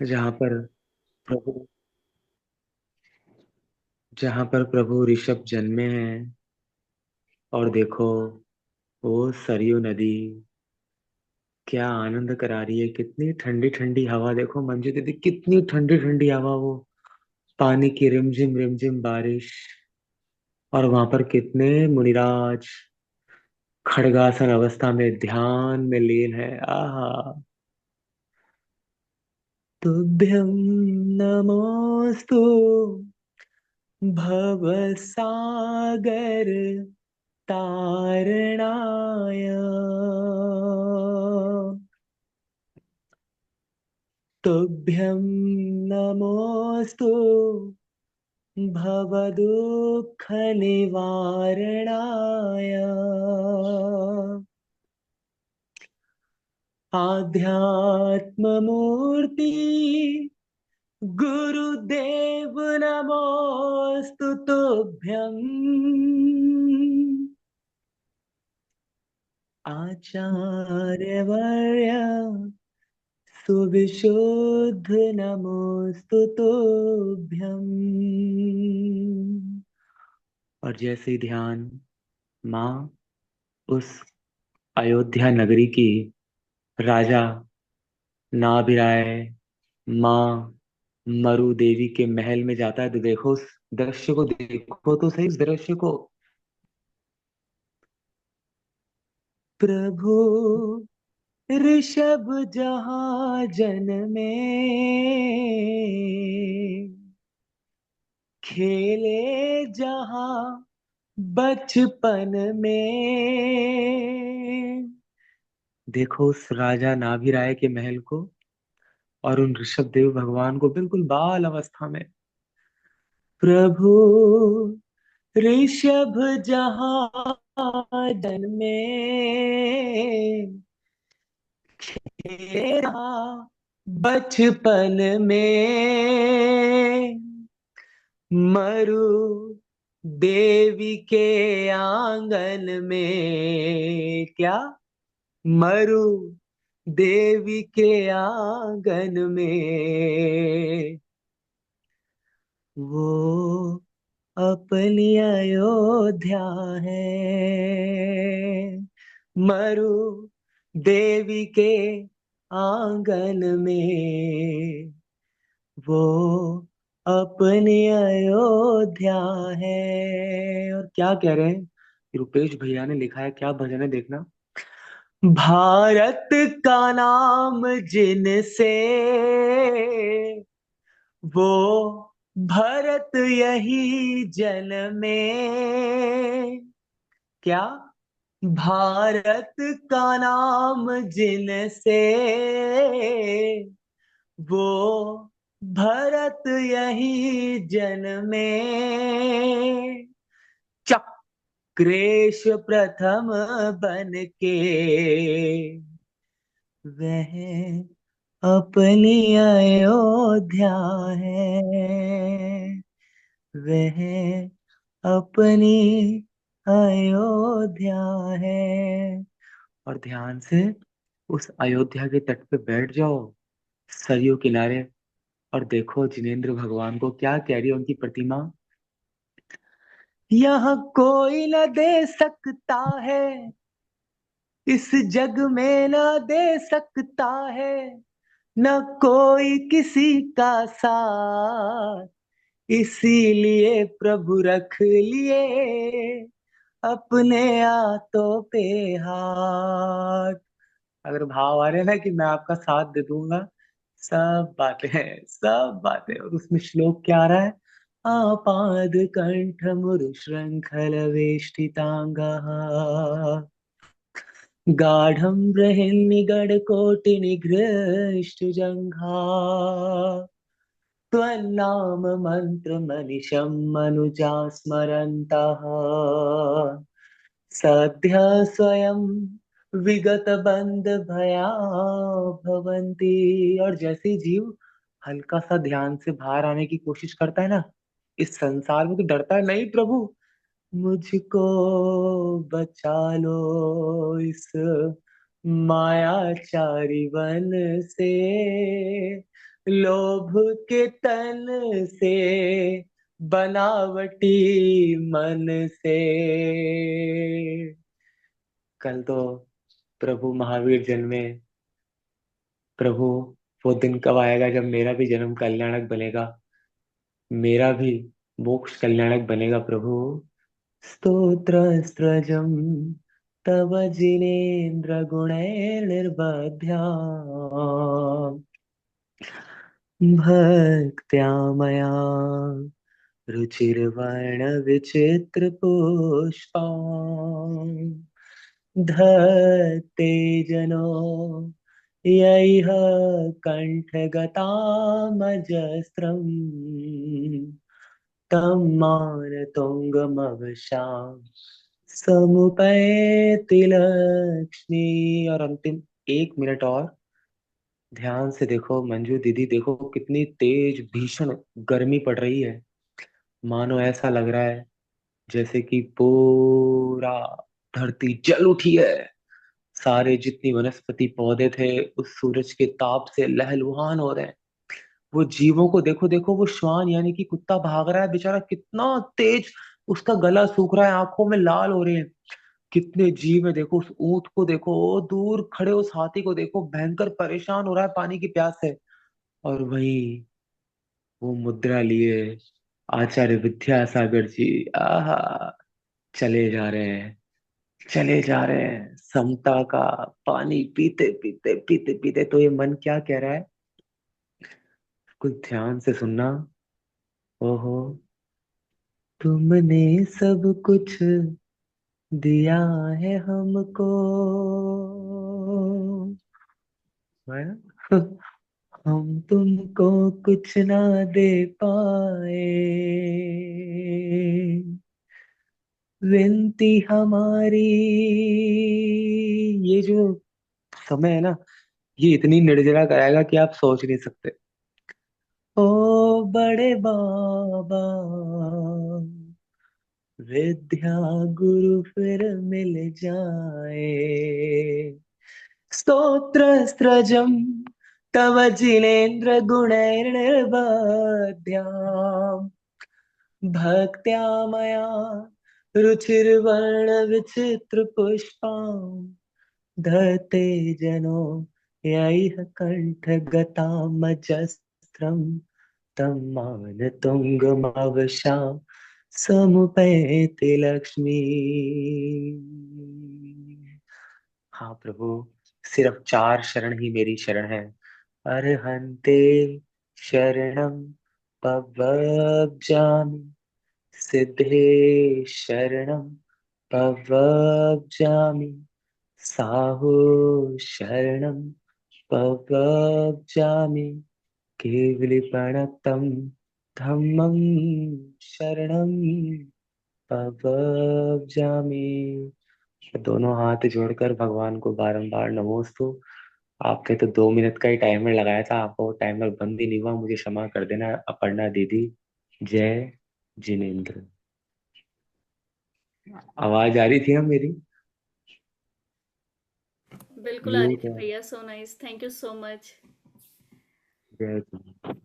जहाँ पर प्रभु जहाँ पर प्रभु ऋषभ जन्मे हैं। और देखो, वो सरयू नदी क्या आनंद करा रही है। कितनी ठंडी ठंडी हवा, देखो मंजू दीदी, कितनी ठंडी ठंडी हवा। वो पानी की रिमझिम रिमझिम बारिश। और वहां पर कितने मुनिराज खड़गासन अवस्था में ध्यान में लीन है। आहा। तुभ्यं नमोस्तु भवसागर तारणाय। तुभ्यं नमोस्तु भवदुःख निवारणाय। आध्यात्ममूर्ति गुरुदेव नमोस्तु तुभ्यम्। आचार्यवर्य सुविशुद्ध नमोस्तु तुभ्यम्। और जैसे ही ध्यान माँ उस अयोध्या नगरी की राजा नाभिराय माँ मरु देवी के महल में जाता है, तो देखो उस दृश्य को, देखो तो सही उस दृश्य को। प्रभु ऋषभ जहाँ जन्मे, खेले जहाँ बचपन में। देखो उस राजा नाभिराय के महल को और उन ऋषभ देव भगवान को बिल्कुल बाल अवस्था में। प्रभु ऋषभ जहाँ जन्मे, खेला बचपन में। मरु देवी के आंगन में। क्या? मरु देवी के आंगन में वो अपनी अयोध्या है। मरु देवी के आंगन में वो अपनी अयोध्या है। और क्या कह रहे हैं, रुपेश भैया ने लिखा है, क्या भजन है देखना। भारत का नाम जिनसे, वो भरत यही जन्मे। क्या? भारत का नाम जिनसे, वो भरत यही जन्मे। चक्रेश प्रथम बन के वह अपनी अयोध्या है। वह अपनी अयोध्या है। और ध्यान से उस अयोध्या के तट पे बैठ जाओ, सरयू किनारे। और देखो जिनेंद्र भगवान को क्या कह रही है उनकी प्रतिमा। यहाँ कोई न दे सकता है, इस जग में न दे सकता है, न कोई किसी का साथ। इसीलिए प्रभु रख लिए अपने हाथों पे हाथ। अगर भाव आ रहे हैं ना कि मैं आपका साथ दे दूंगा, सब बातें हैं, सब बातें। और उसमें श्लोक क्या आ रहा है। आपाद कंठ मुरु श्रृंखल वेष्टितांगः, गाढ़ं बृहन्निगड कोटि निगृष्ट जंघा, त्वन्नाम मंत्र मनिशं मनुजा स्मरन्तः, सद्य स्वयं विगत बंद भया भवंती। और जैसे ही जीव हल्का सा ध्यान से बाहर आने की कोशिश करता है ना, इस संसार में तो डरता है, नहीं प्रभु मुझको बचा लो इस मायाचारी वन से, लोभ के तन से, बनावटी मन से। कल तो प्रभु महावीर जन्मे। प्रभु, वो दिन कब आएगा जब मेरा भी जन्म कल्याणक बनेगा, मेरा भी मोक्ष कल्याणक बनेगा प्रभु। स्तोत्र स्त्रजम तव जिनेन्द्र गुणैर्निर्बध्याम्, भक्त्या मया रुचिर्वर्ण विचित्र पुष्पाम्, धत्ते जनो यैह कण्ठगतामजस्रम्, तं मानतुङ्गमवशाम् समुपैति लक्ष्मी। और अंतिम 1 मिनट और ध्यान से देखो मंजू दीदी, देखो कितनी तेज भीषण गर्मी पड़ रही है। मानो ऐसा लग रहा है जैसे कि पूरा धरती जल उठी है। सारे जितनी वनस्पति पौधे थे उस सूरज के ताप से लहलुहान हो रहे हैं। वो जीवों को देखो, देखो वो श्वान यानी कि कुत्ता भाग रहा है बेचारा, कितना तेज उसका गला सूख रहा है, आंखों में लाल हो रहे हैं। कितने जीव है देखो, उस ऊंट को देखो, दूर खड़े उस हाथी को देखो, भयंकर परेशान हो रहा है पानी की प्यास से। और वही वो मुद्रा लिए आचार्य विद्यासागर जी, आहा, चले जा रहे हैं, चले जा रहे हैं समता का पानी पीते पीते पीते पीते। तो ये मन क्या कह रहा है, कुछ ध्यान से सुनना। ओहो, तुमने सब कुछ दिया है हमको, है ना? हम तुमको कुछ ना दे पाए, विनती हमारी। ये जो समय है ना, ये इतनी निर्जरा कराएगा कि आप सोच नहीं सकते। ओ बड़े बाबा, विद्या गुरु फिर मिल जाए, स्तोत्र स्त्रजम तव जिनेन्द्र गुणैर्निर्वध्याम्, भक्त्या मया रुचिर्वर्ण विचित्र पुष्पाम्, धते जनो यैह कंठ गतामजस्रम्, तं मानतुङ्गमवशाम् समुपैति लक्ष्मी। हाँ प्रभु, सिर्फ 4 शरण ही मेरी शरण है। अरहन्ते शरणं पवब्जामि, सिद्धे शरणं पवब्जामि, साहु शरणं पवब्जामि, केवलिपणतं धम्मं शरणं पवब्जामि। दोनों हाथ जोड़कर भगवान को बारंबार नमोस्तु। आपने तो 2 मिनट का ही टाइमर लगाया था, आपको वो टाइमर बंद ही नहीं हुआ, मुझे क्षमा कर देना अपर्णा दीदी। जय जिनेन्द्र। आवाज आ रही थी ना मेरी? बिल्कुल आ रही म्यूट थी है। भैया, so nice, thank you so much. जय जिनेन्द्र।